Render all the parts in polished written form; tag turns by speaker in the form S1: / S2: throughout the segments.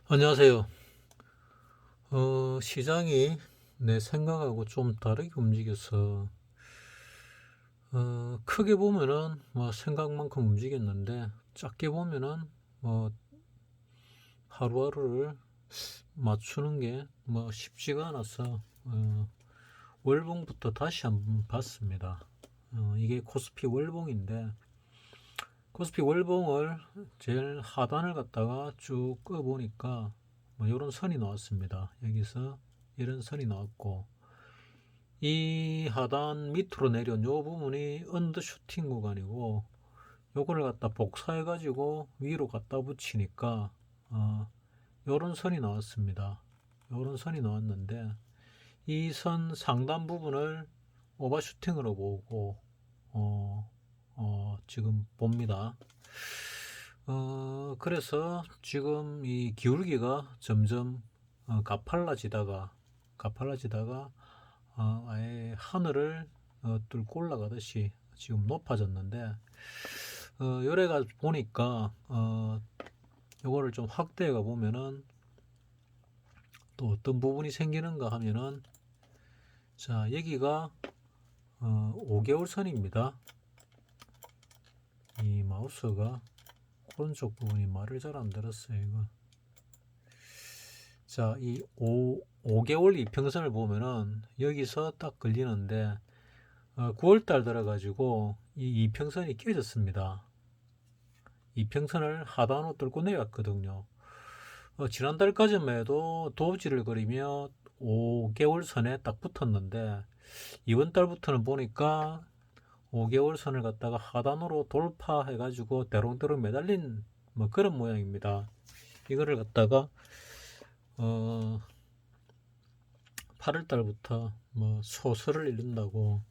S1: 안녕하세요. 시장이 내 생각하고 좀 다르게 움직여서, 크게 보면은 뭐 생각만큼 움직였는데, 작게 보면은 뭐 하루하루를 맞추는 게 뭐 쉽지가 않아서, 월봉부터 다시 한번 봤습니다. 이게 코스피 월봉인데, 코스피 월봉을 제일 하단을 갖다가 쭉 꺼보니까, 뭐 이런 선이 나왔습니다. 여기서 이런 선이 나왔고, 이 하단 밑으로 내려온 요 부분이 언더슈팅 구간이고, 요거를 갖다 복사해 가지고 위로 갖다 붙이니까 요런 선이 나왔습니다. 요런 선이 나왔는데, 이 선 상단 부분을 오버슈팅으로 보고 지금 봅니다. 그래서 지금 이 기울기가 점점 가팔라지다가 아예 하늘을 뚫고 올라가듯이 지금 높아졌는데, 요래가 보니까 요거를 좀 확대해 가 보면은 또 어떤 부분이 생기는가 하면은, 자, 여기가 5개월 선입니다. 이 마우스가 오른쪽 부분이 말을 잘 안 들었어요, 이거. 자, 이 5개월 이평선을 보면은 여기서 딱 걸리는데, 9월달 들어가지고 이 이평선이 깨졌습니다. 이평선을 하단으로 뚫고 내려왔거든요. 지난달까지만 해도 도지를 그리며 5개월 선에 딱 붙었는데, 이번 달부터는 보니까 5개월 선을 갖다가 하단으로 돌파해가지고 대롱대롱 매달린 뭐 그런 모양입니다. 이거를 갖다가 8월 달부터 뭐 소설을 읽는다고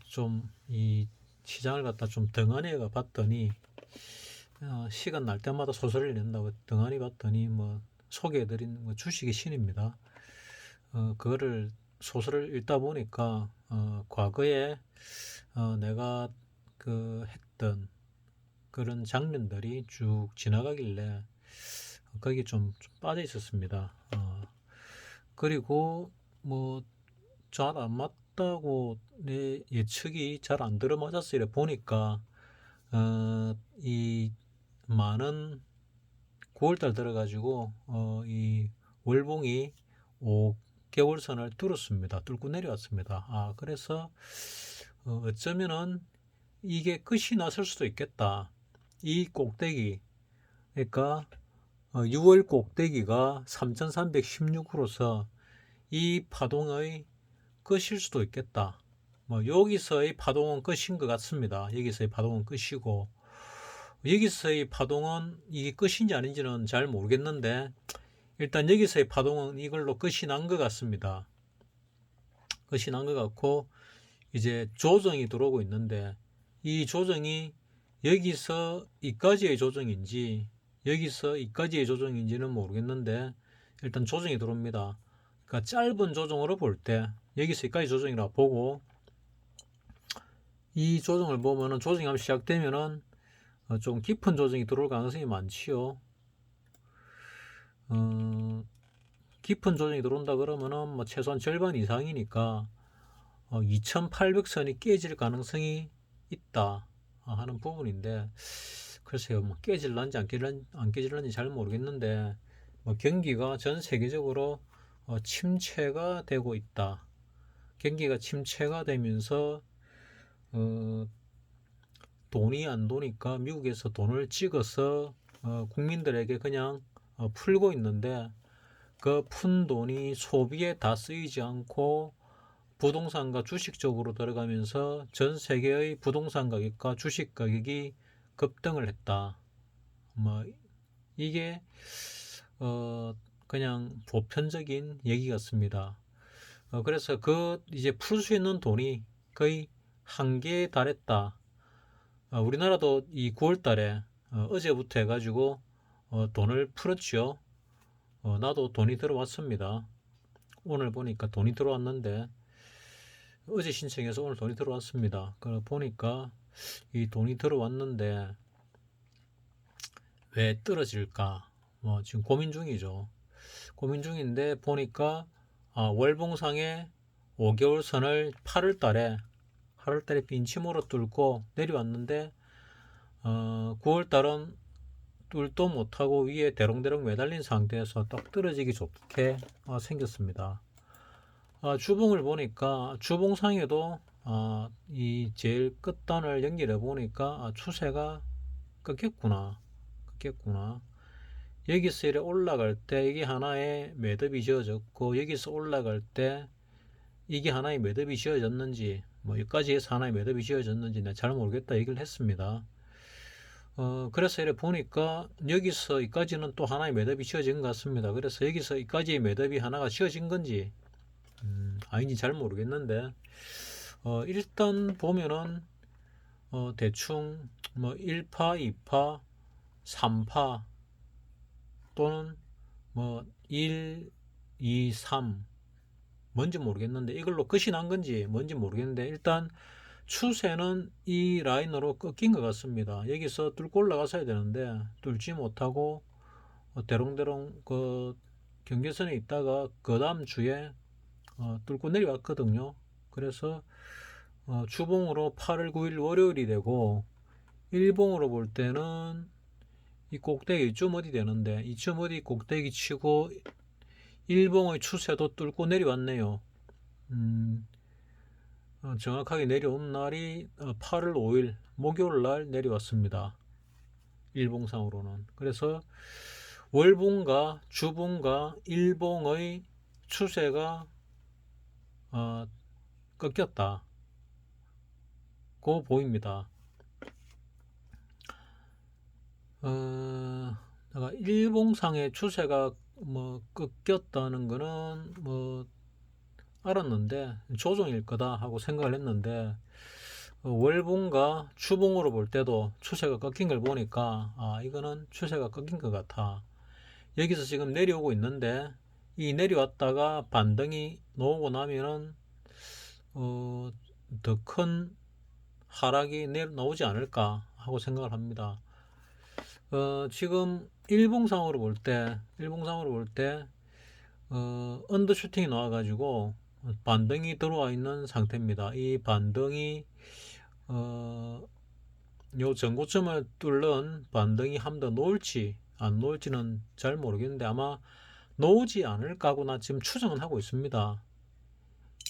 S1: 좀 이 시장을 갖다 좀 등한히 봤더니, 시간 날 때마다 소설을 읽는다고 등한히 봤더니 뭐 소개해드린 뭐 주식의 신입니다. 그거를 소설을 읽다 보니까 과거에 내가 그 했던 그런 장면들이 쭉 지나가길래 거기 좀 빠져 있었습니다. 그리고 뭐 잘 안 맞다고 내 예측이 잘 안 들어맞았어 이래 보니까 이 많은 9월달 들어가지고 이 월봉이 5개월 선을 뚫었습니다. 뚫고 내려왔습니다. 그래서 어쩌면은 이게 끝이 났을 수도 있겠다. 이 꼭대기, 그러니까 6월 꼭대기가 3316으로서 이 파동의 끝일 수도 있겠다. 뭐 여기서의 파동은 끝인 것 같습니다. 여기서의 파동은 끝이고, 여기서의 파동은 이게 끝인지 아닌지는 잘 모르겠는데, 일단 여기서의 파동은 이걸로 끝이 난 것 같습니다. 끝이 난 것 같고, 이제 조정이 들어오고 있는데, 이 조정이 여기서 이까지의 조정인지 여기서 이까지의 조정인지는 모르겠는데, 일단 조정이 들어옵니다. 그러니까 짧은 조정으로 볼 때 여기서 여기까지 조정이라 보고, 이 조정을 보면은 조정이 한번 시작되면은 좀 깊은 조정이 들어올 가능성이 많지요. 깊은 조정이 들어온다 그러면은 뭐 최소한 절반 이상이니까 2800선이 깨질 가능성이 있다 하는 부분인데, 글쎄요, 뭐 깨질런지 안 깨질런지 잘 모르겠는데, 뭐 경기가 전 세계적으로 침체가 되고 있다. 경기가 침체가 되면서 돈이 안 도니까 미국에서 돈을 찍어서 국민들에게 그냥 풀고 있는데, 그 푼 돈이 소비에 다 쓰이지 않고 부동산과 주식 쪽으로 들어가면서 전 세계의 부동산 가격과 주식 가격이 급등을 했다. 뭐 이게 그냥 보편적인 얘기 같습니다. 그래서 그 이제 풀 수 있는 돈이 거의 한계에 달했다. 우리나라도 이 9월 달에 어제부터 해가지고 돈을 풀었죠. 나도 돈이 들어왔습니다. 오늘 보니까 돈이 들어왔는데, 어제 신청해서 오늘 돈이 들어왔습니다. 그래 보니까 이 돈이 들어왔는데 왜 떨어질까? 지금 고민 중이죠. 고민 중인데 보니까 월봉상에 5개월 선을 8월 달에 빈침으로 뚫고 내려왔는데 9월 달은 뚫도 못하고 위에 대롱대롱 매달린 상태에서 딱 떨어지기 좋게 생겼습니다. 주봉을 보니까 주봉상에도 이 제일 끝단을 연결해 보니까 추세가 꺾였구나. 여기서 이렇게 올라갈 때 이게 하나의 매듭이 지어졌고, 여기서 올라갈 때 이게 하나의 매듭이 지어졌는지, 뭐 여기까지 해서 하나의 매듭이 지어졌는지 내가 잘 모르겠다 얘기를 했습니다. 그래서 이렇게 보니까 여기서 여기까지는 또 하나의 매듭이 지어진 것 같습니다. 그래서 여기서 여기까지의 매듭이 하나가 지어진 건지 아닌지 잘 모르겠는데, 일단 보면은 대충 뭐 1파, 2파, 3파 또는 뭐 1, 2, 3 뭔지 모르겠는데 이걸로 끝이 난 건지 뭔지 모르겠는데, 일단 추세는 이 라인으로 꺾인 것 같습니다. 여기서 뚫고 올라갔어야 되는데 뚫지 못하고 대롱대롱 그 경계선에 있다가 그 다음 주에 뚫고 내려왔거든요. 그래서 주봉으로 8월 9일 월요일이 되고, 일봉으로 볼 때는 이 꼭대기 이쯤 어디 되는데 이쯤 어디 꼭대기 치고 일봉의 추세도 뚫고 내려왔네요. 정확하게 내려온 날이 8월 5일 목요일 날 내려왔습니다. 일봉상으로는. 그래서 월봉과 주봉과 일봉의 추세가 꺾였다 고 보입니다. 내가 일봉상의 추세가 뭐 꺾였다는 거는 뭐 알았는데 조정일 거다 하고 생각을 했는데, 월봉과 주봉으로 볼 때도 추세가 꺾인 걸 보니까 이거는 추세가 꺾인 것 같아. 여기서 지금 내려오고 있는데 이 내려왔다가 반등이 나오고 나면은 더 큰 하락이 나오지 않을까 하고 생각을 합니다. 지금 일봉상으로 볼 때 언더슈팅이 나와가지고 반등이 들어와 있는 상태입니다. 이 반등이 요 전고점을 뚫는 반등이 한 번 더 놓을지 안 놓을지는 잘 모르겠는데 아마 놓지 않을까 하고 나 지금 추정은 하고 있습니다.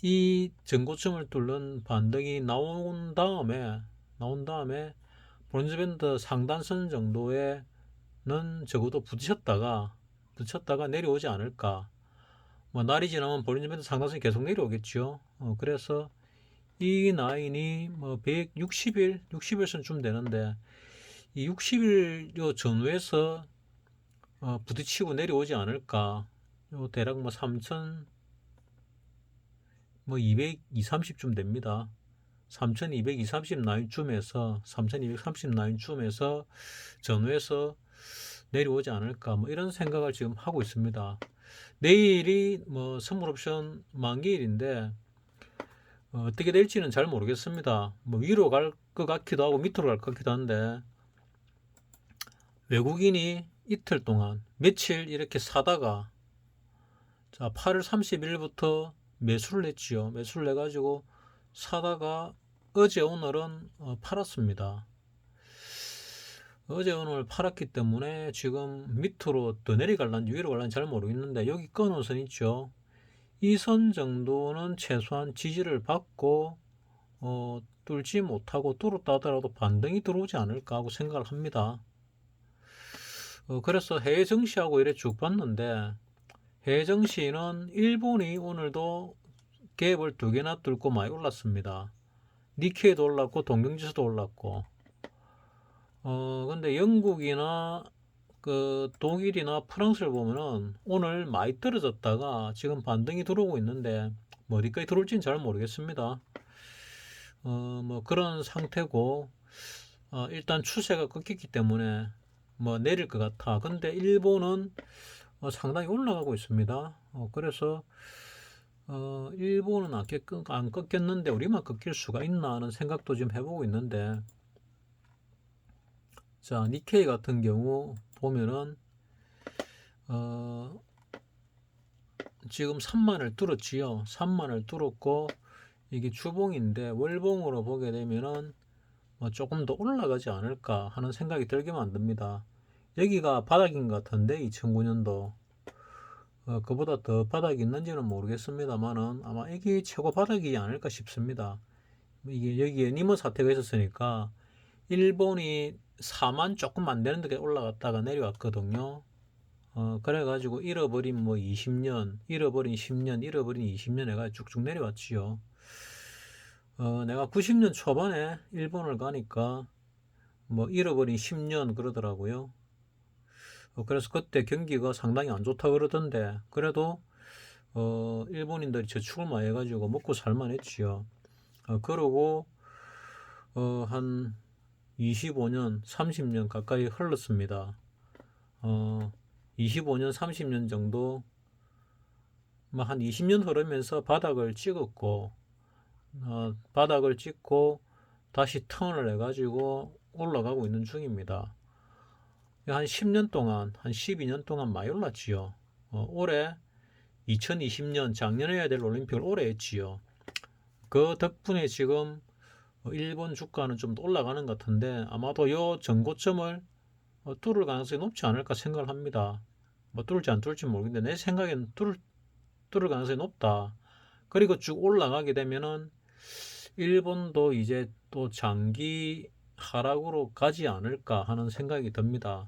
S1: 이 전고점을 뚫는 반등이 나온 다음에 브론즈밴드 상단선 정도에는 적어도 부딪혔다가 내려오지 않을까. 뭐 날이 지나면 브론즈밴드 상단선이 계속 내려오겠죠. 그래서 이 라인이 뭐 60일선 되는데 이 60일 요 전후에서 부딪히고 내려오지 않을까. 요 대략 뭐 3,000 뭐 230쯤 됩니다. 3230 라인쯤에서 3230 라인쯤에서 전후에서 내려오지 않을까 뭐 이런 생각을 지금 하고 있습니다. 내일이 뭐 선물 옵션 만기일인데 어떻게 될지는 잘 모르겠습니다. 뭐 위로 갈 것 같기도 하고 밑으로 갈 것 같기도 한데, 외국인이 이틀 동안 며칠 이렇게 사다가 8월 30일부터 매수를 했지요. 매수를 해가지고 사다가 어제 오늘은 팔았습니다. 어제 오늘 팔았기 때문에 지금 밑으로 더 내려갈란지 위로 갈란지 잘 모르겠는데, 여기 끊은 선 있죠. 이 선 정도는 최소한 지지를 받고 뚫지 못하고 뚫었다 하더라도 반등이 들어오지 않을까 하고 생각을 합니다. 그래서 해외 증시하고 이래 쭉 봤는데, 해외 증시는 일본이 오늘도 갭을 2개나 뚫고 많이 올랐습니다. 니케이도 올랐고 동경지수도 올랐고, 근데 영국이나 그 독일이나 프랑스를 보면은 오늘 많이 떨어졌다가 지금 반등이 들어오고 있는데 뭐 어디까지 들어올지는 잘 모르겠습니다. 뭐 그런 상태고, 일단 추세가 꺾였기 때문에 뭐 내릴 것 같아. 근데 일본은 상당히 올라가고 있습니다. 그래서 일본은 안 꺾였는데 우리만 꺾일 수가 있나 하는 생각도 지금 해보고 있는데, 자, 니케이 같은 경우 보면은 어, 지금 3만을 뚫었지요. 3만을 뚫었고 이게 주봉인데 월봉으로 보게 되면은 조금 더 올라가지 않을까 하는 생각이 들게 만듭니다. 여기가 바닥인 것 같은데 2009년도 그보다 더 바닥이 있는지는 모르겠습니다만은 아마 이게 최고 바닥이지 않을까 싶습니다. 이게 여기에 니모 사태가 있었으니까 일본이 4만 조금 안 되는 데 올라갔다가 내려왔거든요. 그래가지고 잃어버린 20년, 잃어버린 10년, 잃어버린 20년 해가 쭉쭉 내려왔지요. 내가 90년 초반에 일본을 가니까 잃어버린 10년 그러더라고요. 그래서 그때 경기가 상당히 안 좋다 그러던데 그래도 일본인들이 저축을 많이 해가지고 먹고 살만 했지요. 그러고 한 25년, 30년 가까이 흘렀습니다. 25년, 30년 정도 한 20년 흐르면서 바닥을 찍었고 바닥을 찍고 다시 턴을 해가지고 올라가고 있는 중입니다. 한 10년 동안, 한 12년 동안 많이 올랐지요. 올해 2020년 작년에 해야 될 올림픽을 올해 했지요. 그 덕분에 지금 일본 주가는 좀 올라가는 것 같은데 아마도 요 전고점을 뚫을 가능성이 높지 않을까 생각을 합니다. 뚫을지 안 뚫을지 모르겠는데 내 생각에는 뚫을 가능성이 높다. 그리고 쭉 올라가게 되면은 일본도 이제 또 장기 하락으로 가지 않을까 하는 생각이 듭니다.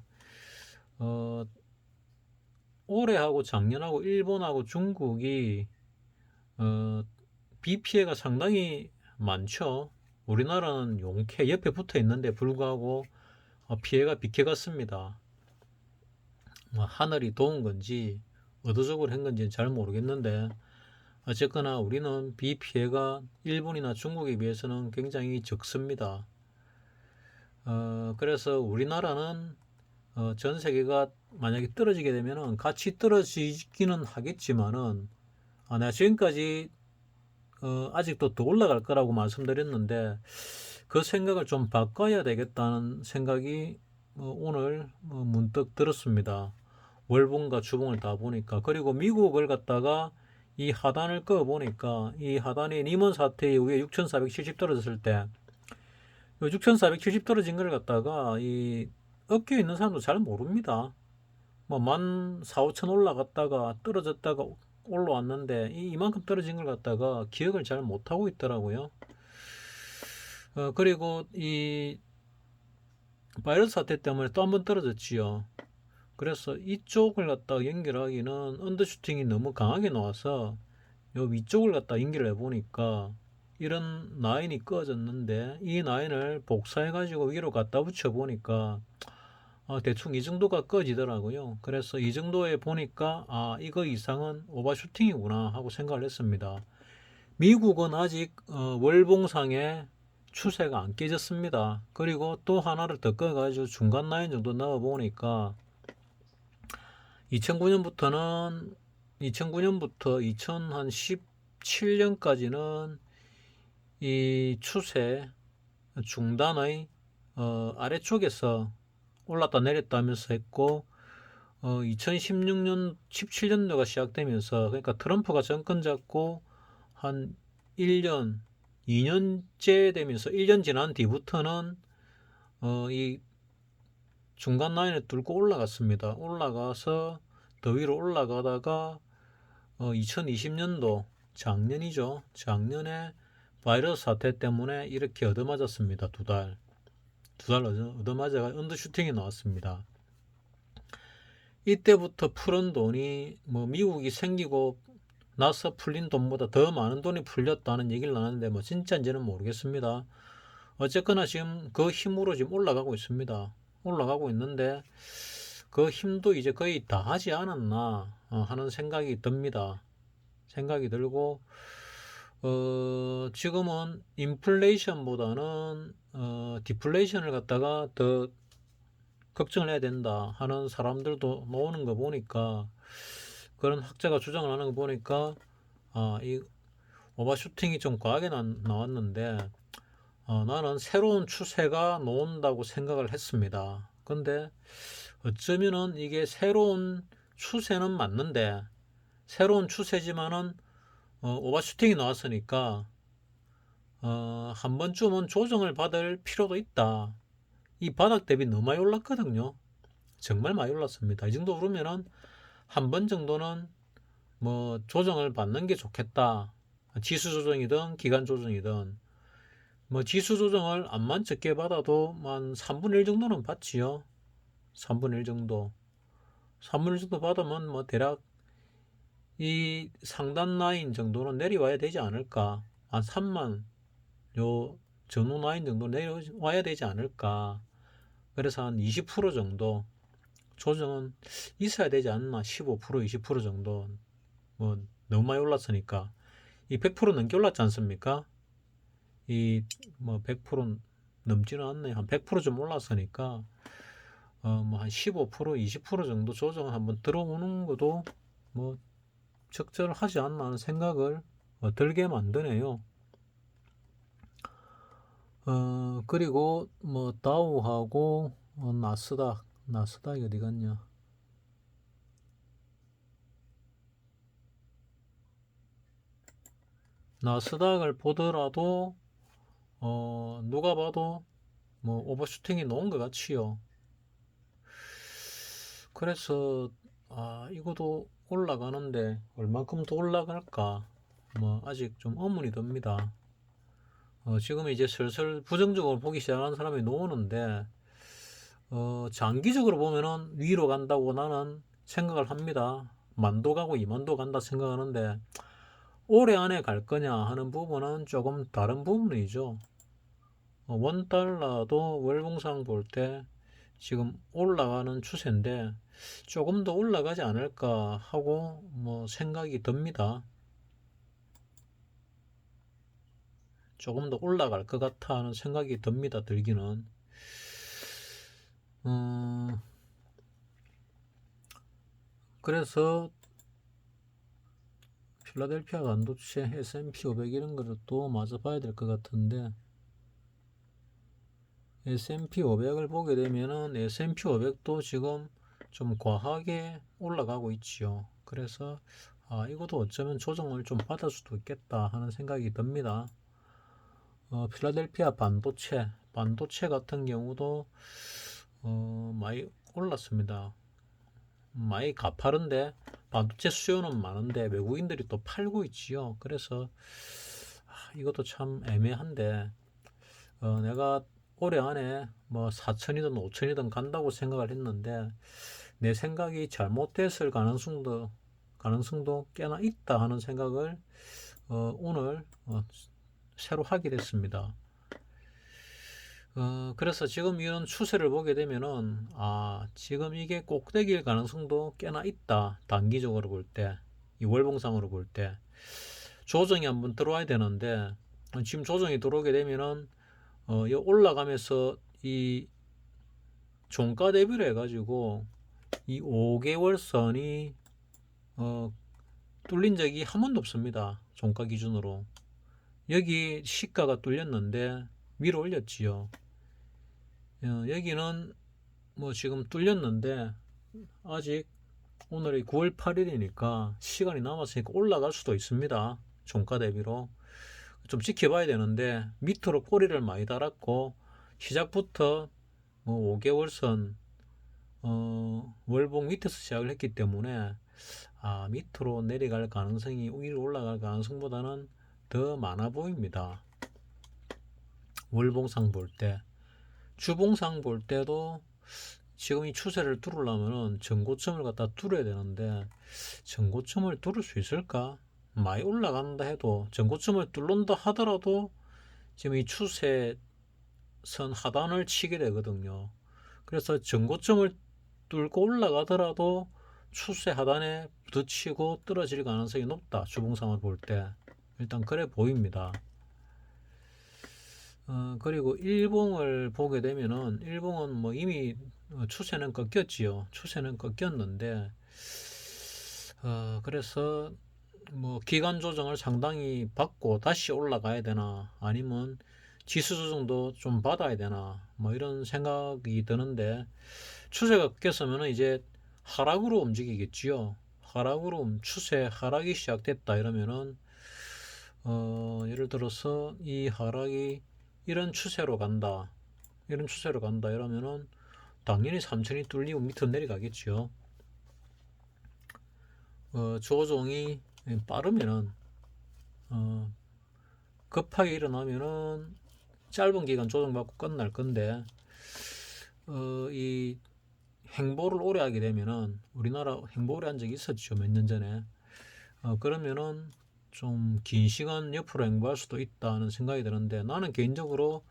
S1: 올해하고 작년하고 일본하고 중국이 비 피해가 상당히 많죠. 우리나라는 용케 옆에 붙어 있는데 불구하고 피해가 비켜갔습니다. 하늘이 도운 건지 의도적으로 한 건지는 잘 모르겠는데 어쨌거나 우리는 비 피해가 일본이나 중국에 비해서는 굉장히 적습니다. 그래서 우리나라는 전 세계가 만약에 떨어지게 되면 같이 떨어지기는 하겠지만은 내가 지금까지 아직도 더 올라갈 거라고 말씀드렸는데 그 생각을 좀 바꿔야 되겠다는 생각이 오늘 문득 들었습니다. 월봉과 주봉을 다 보니까 그리고 미국을 갖다가 이 하단을 꺼 보니까 이 하단이 리먼 사태 이후에 6,470 떨어졌을 때 6,470 떨어진 걸 갖다가 이 업계에 있는 사람도 잘 모릅니다. 14,5천 올라갔다가 떨어졌다가 올라왔는데 이만큼 떨어진 걸 갖다가 기억을 잘 못하고 있더라고요. 그리고 이 바이러스 사태 때문에 또 한 번 떨어졌지요. 그래서 이쪽을 갖다 연결하기는 언더슈팅이 너무 강하게 나와서 요 위쪽을 갖다 연결을 해보니까 이런 라인이 꺼졌는데 이 라인을 복사해 가지고 위로 갖다 붙여 보니까 대충 이 정도가 꺼지더라고요. 그래서 이 정도에 보니까 이거 이상은 오버슈팅이구나 하고 생각을 했습니다. 미국은 아직 월봉상에 추세가 안 깨졌습니다. 그리고 또 하나를 더 꺼가지고 중간 라인 정도 넣어 보니까 2009년부터 2017년까지는 이 추세 중단의 아래쪽에서 올랐다 내렸다 하면서 했고 2016년 17년도가 시작되면서 그러니까 트럼프가 정권 잡고 한 1년 2년째 되면서 1년 지난 뒤부터는 이 중간 라인을 뚫고 올라갔습니다. 올라가서 더 위로 올라가다가 2020년도 작년이죠. 작년에 바이러스 사태 때문에 이렇게 얻어맞았습니다. 두 달 얻어맞아가 언더슈팅이 나왔습니다. 이때부터 풀은 돈이 미국이 생기고 나서 풀린 돈보다 더 많은 돈이 풀렸다는 얘기를 나누는데 진짜인지는 모르겠습니다. 어쨌거나 지금 그 힘으로 지금 올라가고 있습니다. 올라가고 있는데 그 힘도 이제 거의 다 하지 않았나 하는 생각이 듭니다. 생각이 들고 지금은 인플레이션보다는 디플레이션을 갖다가 더 걱정을 해야 된다 하는 사람들도 나오는 거 보니까 그런 학자가 주장을 하는 거 보니까 이 오버슈팅이 좀 과하게 나왔는데 나는 새로운 추세가 나온다고 생각을 했습니다. 근데 어쩌면은 이게 새로운 추세는 맞는데 새로운 추세지만은 오버슈팅이 나왔으니까 한 번쯤은 조정을 받을 필요도 있다. 이 바닥 대비 너무 많이 올랐거든요. 정말 많이 올랐습니다. 이 정도 오르면은 한 번 정도는 뭐 조정을 받는 게 좋겠다. 지수 조정이든 기간 조정이든 뭐 지수 조정을 안만 적게 받아도 한 3분의 1 정도는 받지요. 3분의 1 정도. 3분의 1 정도 받으면 뭐 대략 이 상단 라인 정도는 내려와야 되지 않을까. 한 3만 요 전후 라인 정도 내려와야 되지 않을까. 그래서 한 20% 정도 조정은 있어야 되지 않나. 15% 20% 정도. 뭐 너무 많이 올랐으니까 이 100% 넘게 올랐지 않습니까? 이 뭐 100% 넘지는 않네. 한 100%좀 올랐으니까 뭐 한 15% 20% 정도 조정 한번 들어오는 것도 뭐 적절하지 않나 하는 생각을 들게 만드네요. 그리고 뭐 다우하고 나스닥이 어디 갔냐? 나스닥을 보더라도 누가 봐도 뭐 오버슈팅이 놓은 것 같지요. 그래서 이것도 올라가는데 얼만큼 더 올라갈까? 뭐 아직 좀 의문이 듭니다. 지금 이제 슬슬 부정적으로 보기 시작하는 사람이 나오는데 장기적으로 보면은 위로 간다고 나는 생각을 합니다. 만도 가고 2만도 간다 생각하는데 올해 안에 갈 거냐 하는 부분은 조금 다른 부분이죠. 원 달러도 월봉상 볼 때 지금 올라가는 추세인데 조금 더 올라가지 않을까 하고 뭐 생각이 듭니다. 조금 더 올라갈 것 같아 하는 생각이 듭니다. 들기는. 그래서 필라델피아 반도체, S&P 500 이런 거를 또 마저 봐야 될 것 같은데 S&P 500을 보게 되면은 S&P 500도 지금 좀 과하게 올라가고 있지요. 그래서 이것도 어쩌면 조정을 좀 받을 수도 있겠다 하는 생각이 듭니다. 필라델피아 반도체 같은 경우도 많이 올랐습니다. 많이 가파른데 반도체 수요는 많은데 외국인들이 또 팔고 있지요. 그래서 이것도 참 애매한데 내가 올해 안에 뭐 4천이든 5천이든 간다고 생각을 했는데 내 생각이 잘못됐을 가능성도 꽤나 있다 하는 생각을 오늘 새로 하게 됐습니다. 그래서 지금 이런 추세를 보게 되면은 지금 이게 꼭대기일 가능성도 꽤나 있다. 단기적으로 볼 때, 이 월봉상으로 볼 때 조정이 한번 들어와야 되는데 지금 조정이 들어오게 되면은 올라가면서 이 종가 대비를 해가지고 이 5개월 선이 뚫린 적이 한 번도 없습니다. 종가 기준으로 여기 시가가 뚫렸는데 위로 올렸지요. 여기는 뭐 지금 뚫렸는데 아직 오늘이 9월 8일이니까 시간이 남았으니까 올라갈 수도 있습니다. 종가 대비로 좀 지켜봐야 되는데 밑으로 꼬리를 많이 달았고 시작부터 뭐 5개월 선 월봉 밑에서 시작을 했기 때문에 밑으로 내려갈 가능성이 위로 올라갈 가능성보다는 더 많아 보입니다. 월봉상 볼 때. 주봉상 볼 때도 지금 이 추세를 뚫으려면 전고점을 갖다 뚫어야 되는데 전고점을 뚫을 수 있을까? 많이 올라간다 해도 전고점을 뚫는다 하더라도 지금 이 추세선 하단을 치게 되거든요. 그래서 전고점을 뚫고 올라가더라도 추세 하단에 부딪히고 떨어질 가능성이 높다. 주봉상을 볼 때 일단 그래 보입니다. 그리고 일봉을 보게 되면은 일봉은 뭐 이미 추세는 꺾였지요. 추세는 꺾였는데 그래서 뭐 기간 조정을 상당히 받고 다시 올라가야 되나 아니면 지수 조정도 좀 받아야 되나 뭐 이런 생각이 드는데 추세가 꺾였으면 이제 하락으로 움직이겠지요. 하락으로 추세 하락이 시작됐다 이러면은 예를 들어서 이 하락이 이런 추세로 간다. 이런 추세로 간다 이러면은 당연히 3000이 뚫리고 밑으로 내려가겠죠. 조정이 빠르면은 급하게 일어나면은 짧은 기간 조정받고 끝날 건데 이 행보를 오래 하게 되면은 우리나라 행보 오래 한 적이 있었죠. 몇 년 전에. 그러면은 좀 긴 시간 옆으로 행보할 수도 있다는 생각이 드는데 나는 개인적으로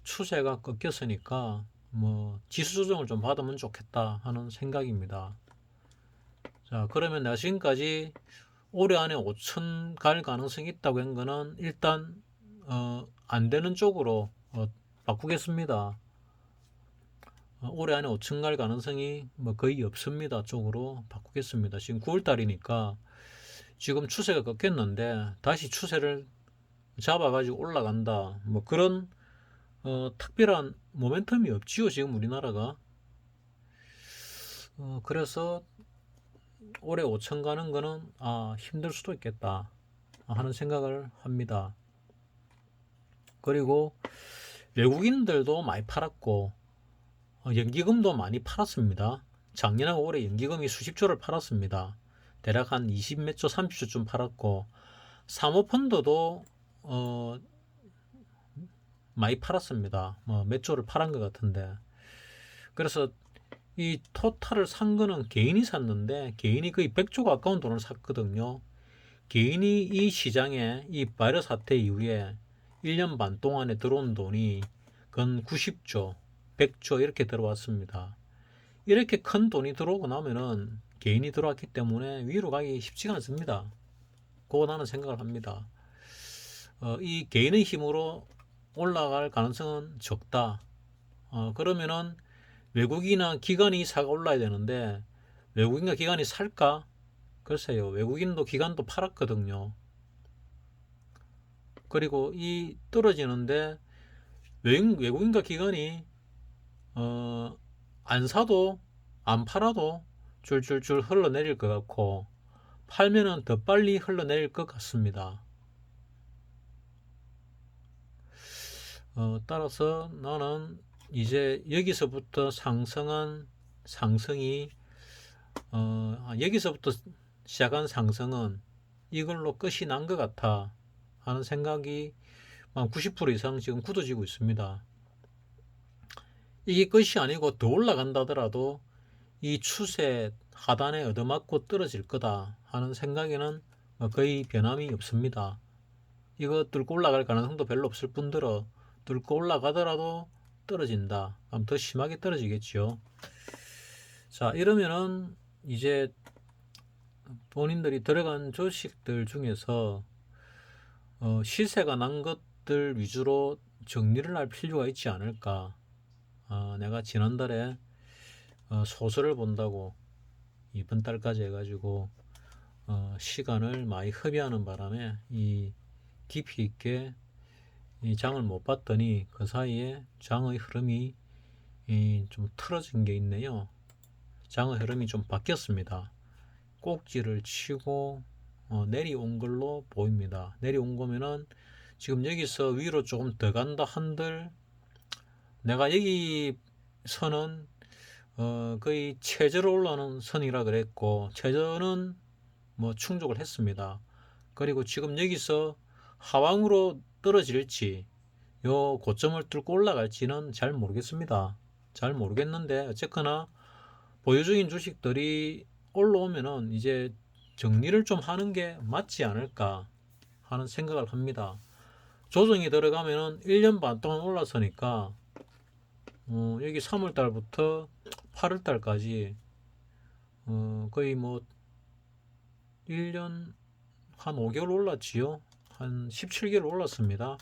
S1: 추세가 꺾였으니까 뭐 지수 조정을 좀 받으면 좋겠다 하는 생각입니다. 자, 그러면 내가 지금까지 올해 안에 5천 갈 가능성이 있다고 한 거는 일단 안 되는 쪽으로 바꾸겠습니다. 올해 안에 5천 갈 가능성이 뭐 거의 없습니다 쪽으로 바꾸겠습니다. 지금 9월 달이니까 지금 추세가 꺾였는데 다시 추세를 잡아가지고 올라간다. 뭐 그런 특별한 모멘텀이 없지요 지금 우리나라가. 그래서 올해 5천 가는 거는 힘들 수도 있겠다 하는 생각을 합니다. 그리고 외국인들도 많이 팔았고 연기금도 많이 팔았습니다. 작년하고 올해 연기금이 수십조를 팔았습니다. 대략 한 20 몇 조, 30조쯤 팔았고 사모펀드도 많이 팔았습니다. 몇 조를 팔은 것 같은데 그래서 이 토탈을 산 거는 개인이 샀는데 개인이 거의 100조 가까운 돈을 샀거든요. 개인이 이 시장에 이 바이러스 사태 이후에 1년 반 동안에 들어온 돈이 건 90조, 100조 이렇게 들어왔습니다. 이렇게 큰 돈이 들어오고 나면은 개인이 들어왔기 때문에 위로 가기 쉽지가 않습니다. 그거 나는 생각을 합니다. 이 개인의 힘으로 올라갈 가능성은 적다. 그러면은 외국이나 기관이 사가 올라야 되는데 외국인과 기관이 살까? 글쎄요. 외국인도 기관도 팔았거든요. 그리고 이 떨어지는데 외국인과 기관이 안 사도 안 팔아도 줄줄줄 흘러내릴 것 같고 팔면은 더 빨리 흘러내릴 것 같습니다. 따라서 나는 이제 여기서부터 상승이 여기서부터 시작한 상승은 이걸로 끝이 난 것 같아 하는 생각이 90% 이상 지금 굳어지고 있습니다. 이게 끝이 아니고 더 올라간다 하더라도 이 추세 하단에 얻어맞고 떨어질 거다 하는 생각에는 거의 변함이 없습니다. 이거 뚫고 올라갈 가능성도 별로 없을 뿐더러 뚫고 올라가더라도 떨어진다. 그럼 더 심하게 떨어지겠죠. 자, 이러면은 이제 본인들이 들어간 주식들 중에서 시세가 난 것들 위주로 정리를 할 필요가 있지 않을까. 내가 지난달에 소설을 본다고 이번 달까지 해가지고 시간을 많이 허비하는 바람에 이 깊이 있게 이 장을 못 봤더니 그 사이에 장의 흐름이 좀 틀어진 게 있네요. 장의 흐름이 좀 바뀌었습니다. 꼭지를 치고 내려온 걸로 보입니다. 내려온 거면은 지금 여기서 위로 조금 더 간다 한들 내가 여기 선은 거의 최저로 올라오는 선이라 그랬고 최저는 뭐 충족을 했습니다. 그리고 지금 여기서 하방으로 떨어질지 요 고점을 뚫고 올라갈지는 잘 모르겠습니다. 잘 모르겠는데 어쨌거나 보유 중인 주식들이 올라오면은 이제 정리를 좀 하는 게 맞지 않을까 하는 생각을 합니다. 조정이 들어가면은 1년 반 동안 올랐으니까 여기 3월 달부터 8월 달까지 거의 뭐 1년 한 5개월 올랐지요. 한 17개월 올랐습니다.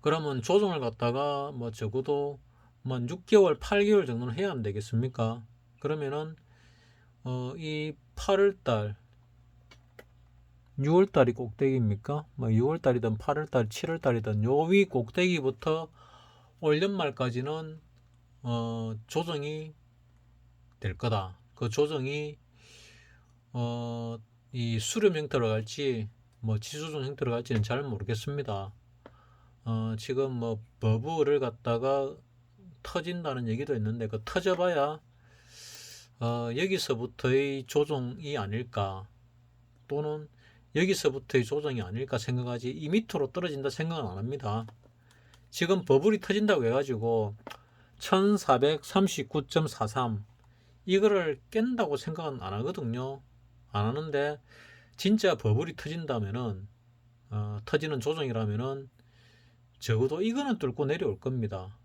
S1: 그러면 조정을 갖다가 뭐 적어도 뭐 6개월, 8개월 정도는 해야 안 되겠습니까? 그러면은 이 8월달, 6월달이 꼭대기입니까? 뭐 6월달이든 8월달, 7월달이든 요 위 꼭대기부터 올 연말까지는 조정이 될 거다. 그 조정이 이 수렴 형태로 갈지 뭐 지수준 형태로 갈지는 잘 모르겠습니다. 지금 뭐 버블을 갖다가 터진다는 얘기도 있는데 그 터져봐야 여기서부터의 조정이 아닐까, 또는 여기서부터의 조정이 아닐까 생각하지, 이 밑으로 떨어진다 생각은 안 합니다. 지금 버블이 터진다고 해가지고 1439.43 이거를 깬다고 생각은 안 하거든요. 안 하는데 진짜 버블이 터진다면은 터지는 조정이라면은 적어도 이거는 뚫고 내려올 겁니다.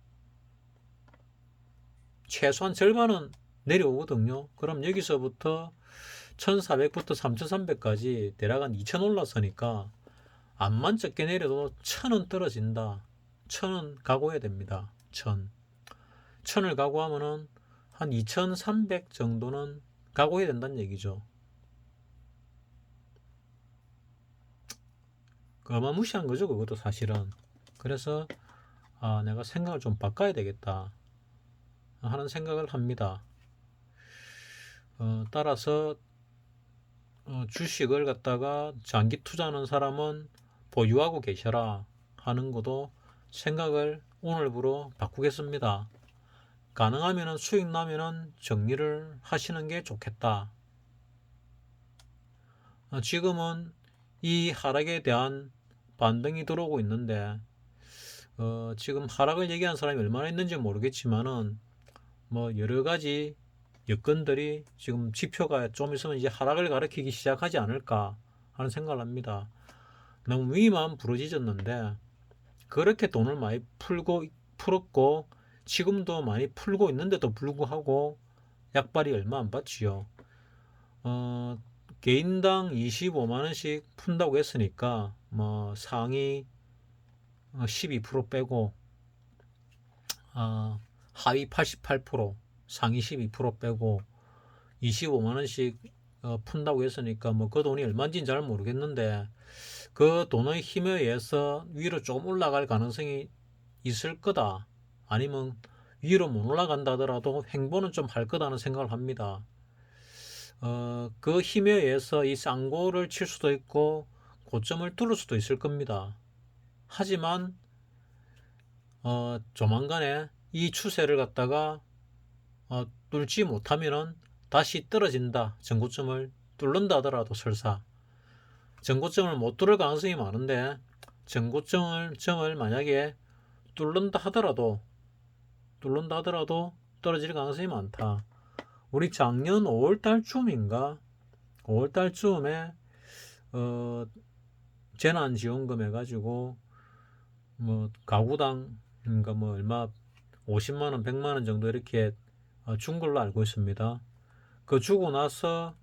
S1: 최소한 절반은 내려오거든요. 그럼 여기서부터 1400부터 3300까지 대략 한 2000 올랐으니까 암만 적게 내려도 1000은 떨어진다. 1000은 각오해야 됩니다. 1000을 각오하면은 한 2300 정도는 각오해야 된다는 얘기죠. 어마무시한 거죠, 그것도 사실은. 그래서 내가 생각을 좀 바꿔야 되겠다 하는 생각을 합니다. 따라서 주식을 갖다가 장기 투자하는 사람은 보유하고 계셔라 하는 것도 생각을 오늘부로 바꾸겠습니다. 가능하면 수익 나면은 정리를 하시는 게 좋겠다. 지금은 이 하락에 대한 반등이 들어오고 있는데 지금 하락을 얘기한 사람이 얼마나 있는지 모르겠지만은 뭐 여러 가지 여건들이 지금 지표가 좀 있으면 이제 하락을 가리키기 시작하지 않을까 하는 생각을 합니다. 너무 위만 부러지졌는데 그렇게 돈을 많이 풀었고 지금도 많이 풀고 있는데도 불구하고 약발이 얼마 안 받지요. 개인당 25만원씩 푼다고 했으니까 뭐 상위 12% 빼고 하위 88%, 상위 12% 빼고 25만원씩 푼다고 했으니까 뭐 그 돈이 얼마인지는 잘 모르겠는데 그 돈의 힘에 의해서 위로 조금 올라갈 가능성이 있을 거다. 아니면 위로 못 올라간다 하더라도 횡보는 좀 할 거다는 생각을 합니다. 그 힘에 의해서 이 쌍고를 칠 수도 있고 고점을 뚫을 수도 있을 겁니다. 하지만 조만간에 이 추세를 갖다가 뚫지 못하면은 다시 떨어진다. 전고점을 뚫는다 하더라도 설사 전고점을 못 뚫을 가능성이 많은데 전고점을 만약에 뚫는다 하더라도 떨어질 가능성이 많다. 우리 작년 5월달쯤인가 5월달쯤에 재난지원금 해가지고 뭐 가구당 그러니까 뭐 얼마 50만원 100만원 정도 이렇게 준 걸로 알고 있습니다. 그 주고 나서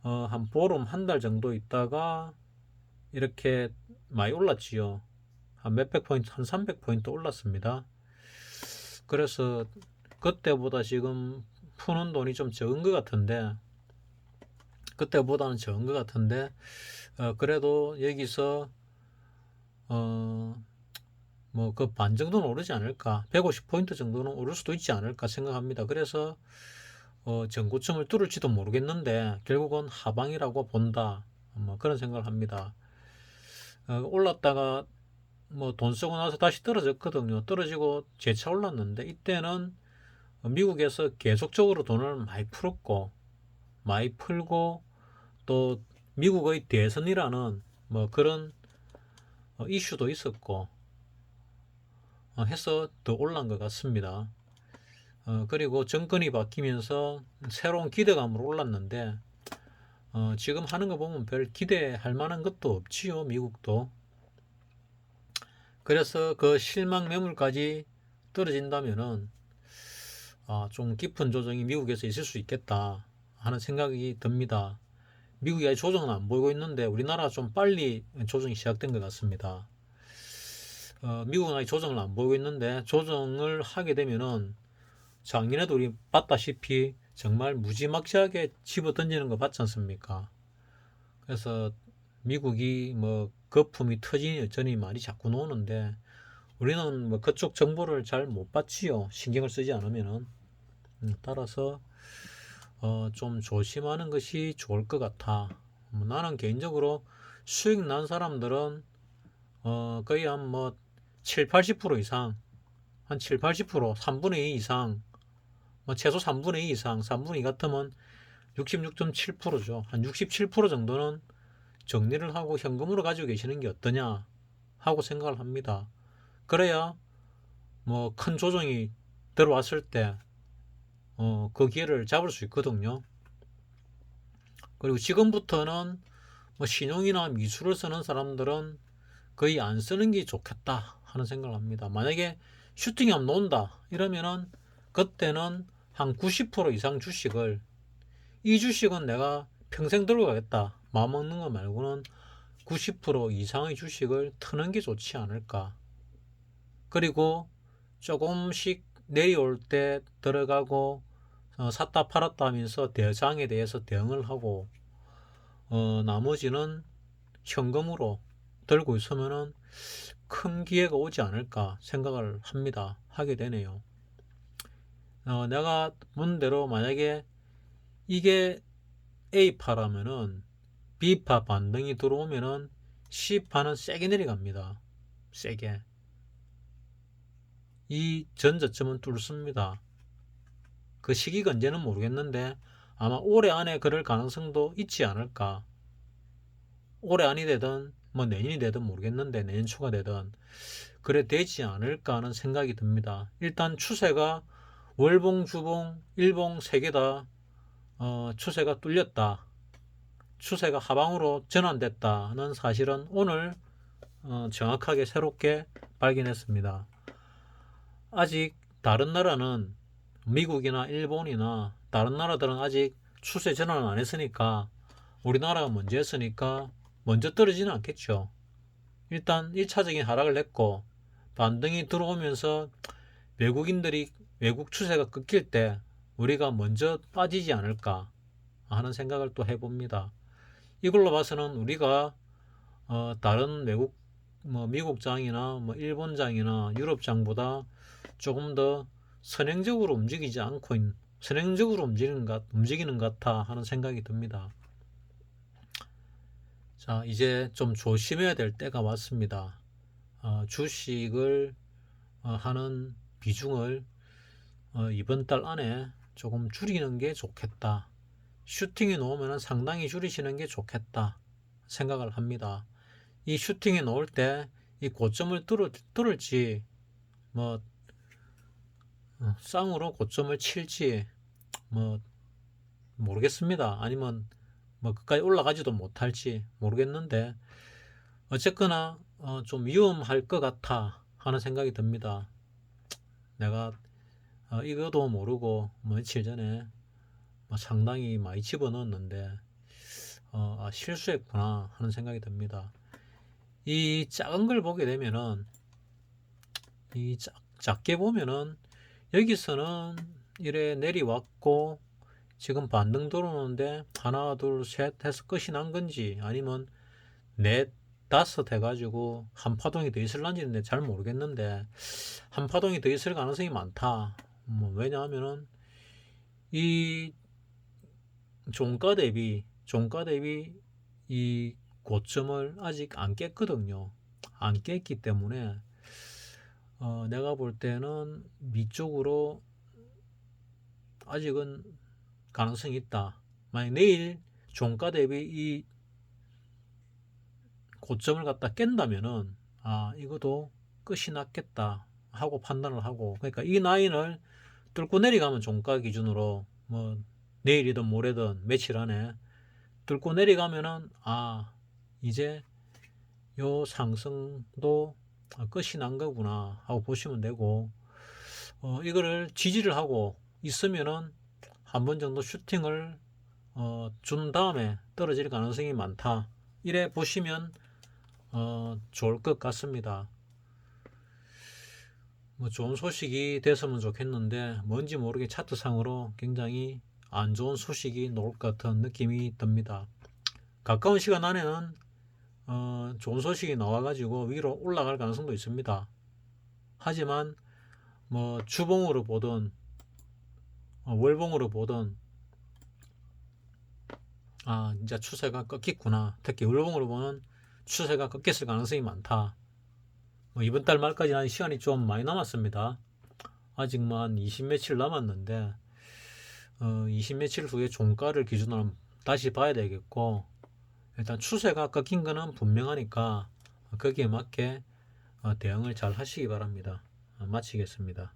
S1: 한 보름 한 달 정도 있다가 이렇게 많이 올랐지요. 한 몇백 포인트, 한 300포인트 올랐습니다. 그래서 그때보다 지금 푸는 돈이 좀 적은 것 같은데 그때보다는 적은 것 같은데 그래도 여기서 뭐 그 반 정도는 오르지 않을까, 150포인트 정도는 오를 수도 있지 않을까 생각합니다. 그래서 전고점을 뚫을지도 모르겠는데 결국은 하방이라고 본다, 뭐 그런 생각을 합니다. 올랐다가 뭐 돈 쓰고 나서 다시 떨어졌거든요. 떨어지고 재차 올랐는데 이때는 미국에서 계속적으로 돈을 많이 풀었고 많이 풀고 또 미국의 대선이라는 뭐 그런 이슈도 있었고 해서 더 올란 것 같습니다. 그리고 정권이 바뀌면서 새로운 기대감으로 올랐는데 지금 하는 거 보면 별 기대할 만한 것도 없지요, 미국도. 그래서 그 실망 매물까지 떨어진다면은 좀 깊은 조정이 미국에서 있을 수 있겠다 하는 생각이 듭니다. 미국이 아직 조정은 안 보이고 있는데 우리나라 좀 빨리 조정이 시작된 것 같습니다. 미국은 아직 조정을 안 보이고 있는데 조정을 하게 되면은 작년에도 우리 봤다시피 정말 무지막지하게 집어 던지는 거 봤지 않습니까? 그래서 미국이 뭐 거품이 터지니 어쩌니 말이 자꾸 나오는데 우리는 뭐 그쪽 정보를 잘 못 받지요. 신경을 쓰지 않으면은. 따라서 좀 조심하는 것이 좋을 것 같아. 나는 개인적으로 수익 난 사람들은 거의 한 뭐 7, 80% 이상, 한 7, 80%, 3분의 2 이상, 뭐 최소 3분의 2 이상, 3분의 2 같으면 66.7%죠. 한 67% 정도는 정리를 하고 현금으로 가지고 계시는 게 어떠냐 하고 생각을 합니다. 그래야 뭐 큰 조정이 들어왔을 때 그 기회를 잡을 수 있거든요. 그리고 지금부터는 뭐 신용이나 미술을 쓰는 사람들은 거의 안 쓰는 게 좋겠다 하는 생각을 합니다. 만약에 슈팅이 한번 논다 이러면은 그때는 한 90% 이상 주식을, 이 주식은 내가 평생 들고 가겠다 마음 먹는 거 말고는 90% 이상의 주식을 트는 게 좋지 않을까. 그리고 조금씩 내려올 때 들어가고 샀다 팔았다 하면서 대장에 대해서 대응을 하고 나머지는 현금으로 들고 있으면은 큰 기회가 오지 않을까 생각을 합니다. 하게 되네요. 내가 본 대로 만약에 이게 A파라면은 B파 반등이 들어오면은 C파는 세게 내려갑니다. 세게. 이 전저점은 뚫습니다. 그 시기가 언제는 모르겠는데 아마 올해 안에 그럴 가능성도 있지 않을까. 올해 안이 되든 뭐 내년이 되든 모르겠는데 내년 초가 되든 그래 되지 않을까 하는 생각이 듭니다. 일단 추세가 월봉, 주봉, 일봉 세 개 다 추세가 뚫렸다. 추세가 하방으로 전환됐다는 사실은 오늘 정확하게 새롭게 발견했습니다. 아직 다른 나라는 미국이나 일본이나 다른 나라들은 아직 추세 전환을 안 했으니까 우리나라가 먼저 했으니까 먼저 떨어지는 않겠죠. 일단 1차적인 하락을 했고 반등이 들어오면서 외국인들이 외국 추세가 끊길 때 우리가 먼저 빠지지 않을까 하는 생각을 또 해봅니다. 이걸로 봐서는 우리가 다른 외국 뭐 미국장이나 뭐 일본장이나 유럽장보다 조금 더 선행적으로 움직이지 않고 선행적으로 움직이는 것 같아 하는 생각이 듭니다. 자, 이제 좀 조심해야 될 때가 왔습니다. 주식을 하는 비중을 이번 달 안에 조금 줄이는 게 좋겠다. 슈팅이 놓으면 상당히 줄이시는 게 좋겠다 생각을 합니다. 이 슈팅이 놓을 때 이 고점을 뚫을지 뭐 쌍으로 고점을 칠지 뭐 모르겠습니다. 아니면 뭐 끝까지 올라가지도 못할지 모르겠는데 어쨌거나 좀 위험할 것 같아 하는 생각이 듭니다. 내가 이거도 모르고 며칠 전에 상당히 많이 집어넣었는데 실수했구나 하는 생각이 듭니다. 이 작은 걸 보게 되면은 이 작게 보면은 여기서는 이래 내려왔고 지금 반등 들어오는데 하나 둘 셋 해서 끝이 난 건지 아니면 넷 다섯 해가지고 한 파동이 더 있을란지는 잘 모르겠는데 한 파동이 더 있을 가능성이 많다. 왜냐하면은 이 종가 대비 이 고점을 아직 안 깼거든요. 안 깼기 때문에 내가 볼 때는 위쪽으로 아직은 가능성이 있다. 만약 내일 종가 대비 이 고점을 갖다 깬다면은 이것도 끝이 났겠다 하고 판단을 하고, 그러니까 이 라인을 뚫고 내려가면 종가 기준으로 뭐 내일이든 모레든 며칠 안에 뚫고 내려가면은 이제 요 상승도 끝이 난 거구나 하고 보시면 되고, 이거를 지지를 하고 있으면은 한 번 정도 슈팅을 준 다음에 떨어질 가능성이 많다 이래 보시면 좋을 것 같습니다. 뭐 좋은 소식이 됐으면 좋겠는데 뭔지 모르게 차트상으로 굉장히 안 좋은 소식이 나올 것 같은 느낌이 듭니다. 가까운 시간 안에는 좋은 소식이 나와가지고 위로 올라갈 가능성도 있습니다. 하지만 뭐 주봉으로 보든 월봉으로 보든 아, 이제 추세가 꺾였구나. 특히 월봉으로 보는 추세가 꺾였을 가능성이 많다. 이번 달 말까지 는 시간이 좀 많이 남았습니다. 아직 만 20 며칠 남았는데 20 며칠 후에 종가를 기준으로 다시 봐야 되겠고, 일단 추세가 꺾인 거는 분명하니까 거기에 맞게 대응을 잘 하시기 바랍니다. 마치겠습니다.